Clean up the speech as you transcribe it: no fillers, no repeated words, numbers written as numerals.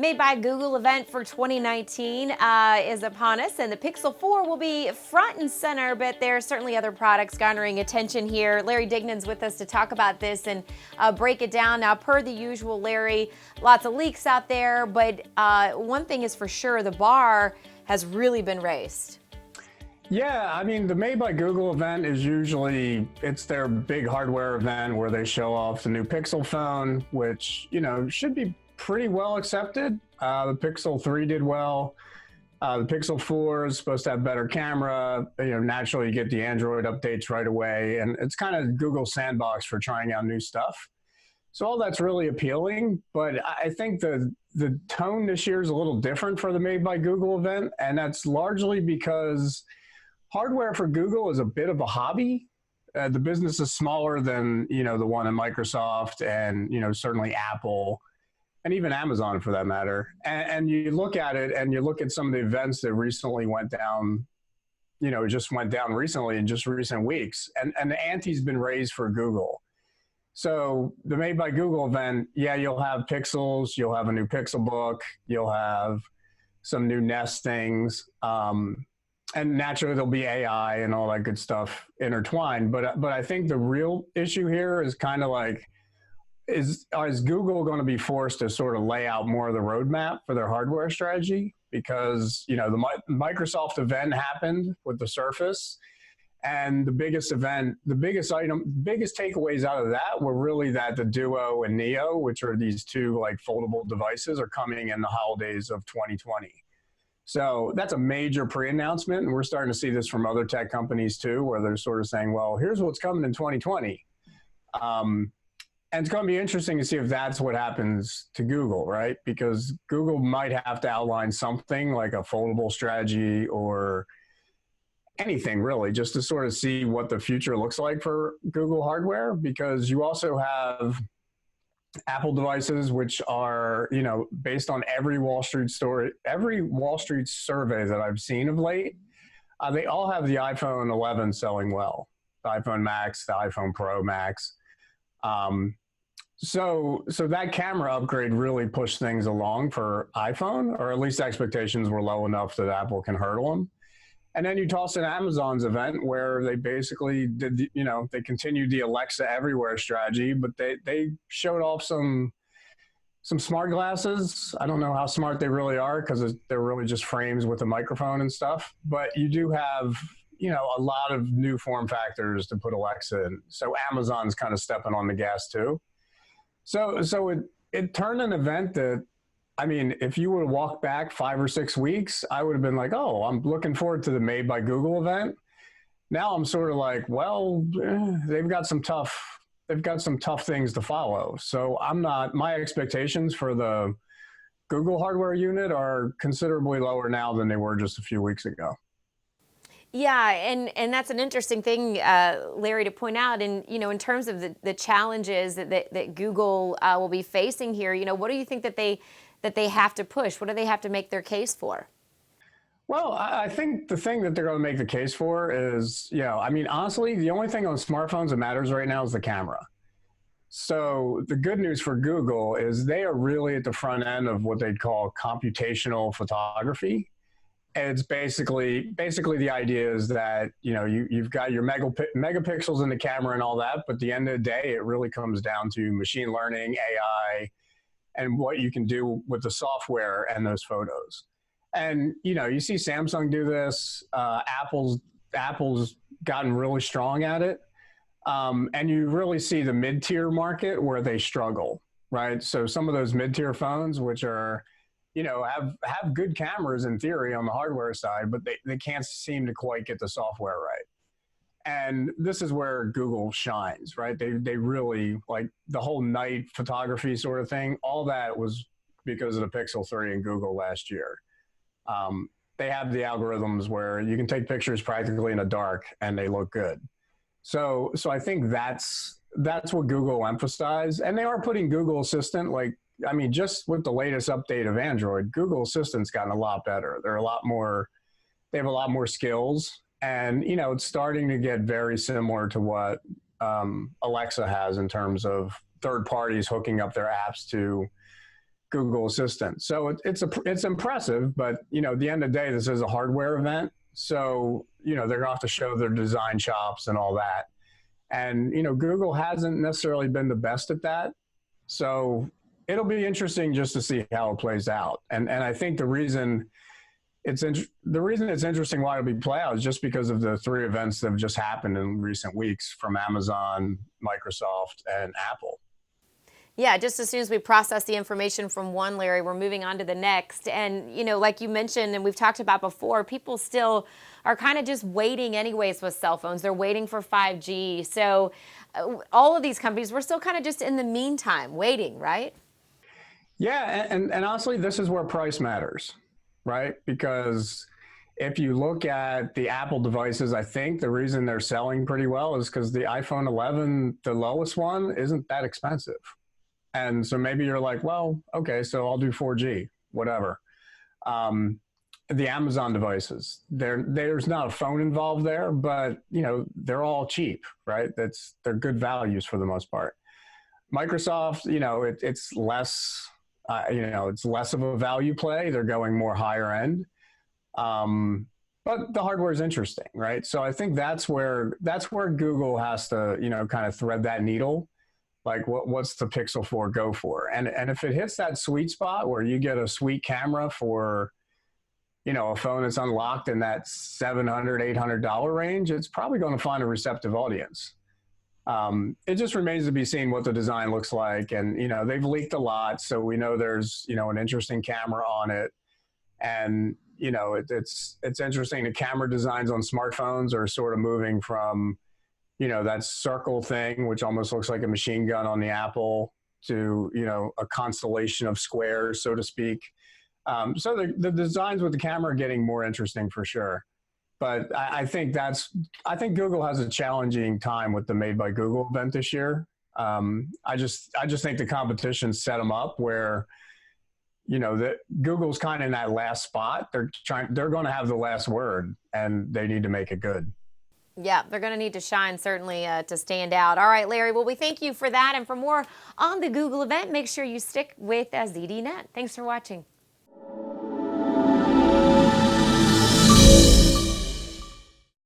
Made by Google event for 2019 is upon us, and the Pixel 4 will be front and center, but there are certainly other products garnering attention here. Larry Dignan's with us to talk about this and break it down. Now, per the usual, Larry, lots of leaks out there, but one thing is for sure, the bar has really been raised. Yeah, I mean, the Made by Google event is usually, it's their big hardware event where they show off the new Pixel phone, which, should be pretty well accepted. The Pixel 3 did well. The Pixel 4 is supposed to have better camera. Naturally you get the Android updates right away, and it's kind of Google's sandbox for trying out new stuff. So all that's really appealing, but I think the tone this year is a little different for the Made by Google event, and that's largely because hardware for Google is a bit of a hobby. The business is smaller than, the one in Microsoft and, certainly Apple and even Amazon for that matter. And you look at it and you look at some of the events that recently went down, just went down recently in just recent weeks. And the ante's been raised for Google. So the Made by Google event, yeah, you'll have Pixels, you'll have a new Pixelbook, you'll have some new Nest things. And naturally there'll be AI and all that good stuff intertwined. But I think the real issue here is kind of like, is Google going to be forced to sort of lay out more of the roadmap for their hardware strategy? Because, the Microsoft event happened with the Surface, and the biggest takeaways out of that were really that the Duo and Neo, which are these two like foldable devices, are coming in the holidays of 2020. So that's a major pre-announcement, and we're starting to see this from other tech companies too, where they're sort of saying, well, here's what's coming in 2020. And it's going to be interesting to see if that's what happens to Google, right? Because Google might have to outline something like a foldable strategy or anything really, just to sort of see what the future looks like for Google hardware, because you also have Apple devices, which are, based on every Wall Street survey that I've seen of late, they all have the iPhone 11 selling well, the iPhone Max, the iPhone Pro Max. So that camera upgrade really pushed things along for iPhone, or at least expectations were low enough that Apple can hurdle them. And then you toss in Amazon's event where they basically did, they continued the Alexa everywhere strategy, but they showed off some smart glasses. I don't know how smart they really are because they're really just frames with a microphone and stuff. But you do have, a lot of new form factors to put Alexa in. So Amazon's kind of stepping on the gas too. So it turned an event that, I mean, if you were to walk back 5 or 6 weeks, I would have been like, oh, I'm looking forward to the Made by Google event. Now I'm sort of like, well, they've got some tough things to follow. So my expectations for the Google hardware unit are considerably lower now than they were just a few weeks ago. Yeah, and that's an interesting thing, Larry, to point out. And, in terms of the challenges that Google will be facing here, what do you think that they have to push? What do they have to make their case for? Well, I think the thing that they're going to make the case for is, honestly, the only thing on smartphones that matters right now is the camera. So the good news for Google is they are really at the front end of what they'd call computational photography. And it's basically the idea is that, you've got your megapixels in the camera and all that, but at the end of the day, it really comes down to machine learning, AI, and what you can do with the software and those photos. And, you see Samsung do this, Apple's gotten really strong at it. And you really see the mid-tier market where they struggle, right? So some of those mid-tier phones, which are, have good cameras in theory on the hardware side, but they can't seem to quite get the software right. And this is where Google shines, right? They really, like the whole night photography sort of thing, all that was because of the Pixel 3 and Google last year. They have the algorithms where you can take pictures practically in the dark and they look good. So I think that's what Google emphasized. And they are putting Google Assistant, just with the latest update of Android, Google Assistant's gotten a lot better. They have a lot more skills. And, it's starting to get very similar to what Alexa has in terms of third parties hooking up their apps to Google Assistant. So it's impressive, but at the end of the day, this is a hardware event. So they're gonna have to show their design chops and all that. And Google hasn't necessarily been the best at that. So it'll be interesting just to see how it plays out. And I think the reason it's interesting why it'll be play out is just because of the three events that have just happened in recent weeks from Amazon, Microsoft, and Apple. Yeah, just as soon as we process the information from one, Larry, we're moving on to the next. And, like you mentioned, and we've talked about before, people still are kind of just waiting anyways with cell phones. They're waiting for 5G. So all of these companies, we're still kind of just in the meantime, waiting, right? Yeah, and honestly, this is where price matters, right? Because if you look at the Apple devices, I think the reason they're selling pretty well is because the iPhone 11, the lowest one, isn't that expensive. And so maybe you're like, well, okay, so I'll do 4G, whatever. The Amazon devices, there's not a phone involved there, but they're all cheap, right? They're good values for the most part. Microsoft, it's less, it's less of a value play. They're going more higher end, but the hardware is interesting, right? So I think that's where Google has to, kind of thread that needle. Like what's the Pixel 4 go for? And if it hits that sweet spot where you get a sweet camera for, a phone that's unlocked in that $700, $800 range, it's probably going to find a receptive audience. It just remains to be seen what the design looks like. And, they've leaked a lot. So we know there's, an interesting camera on it. And, it's interesting. The camera designs on smartphones are sort of moving from, that circle thing, which almost looks like a machine gun on the Apple, to, a constellation of squares, so to speak. So the designs with the camera are getting more interesting for sure. But I think Google has a challenging time with the Made by Google event this year. I just think the competition set them up where, that Google's kind of in that last spot. They're going to have the last word, and they need to make it good. Yeah, they're going to need to shine, certainly, to stand out. All right, Larry, well, we thank you for that. And for more on the Google event, make sure you stick with ZDNet. Thanks for watching.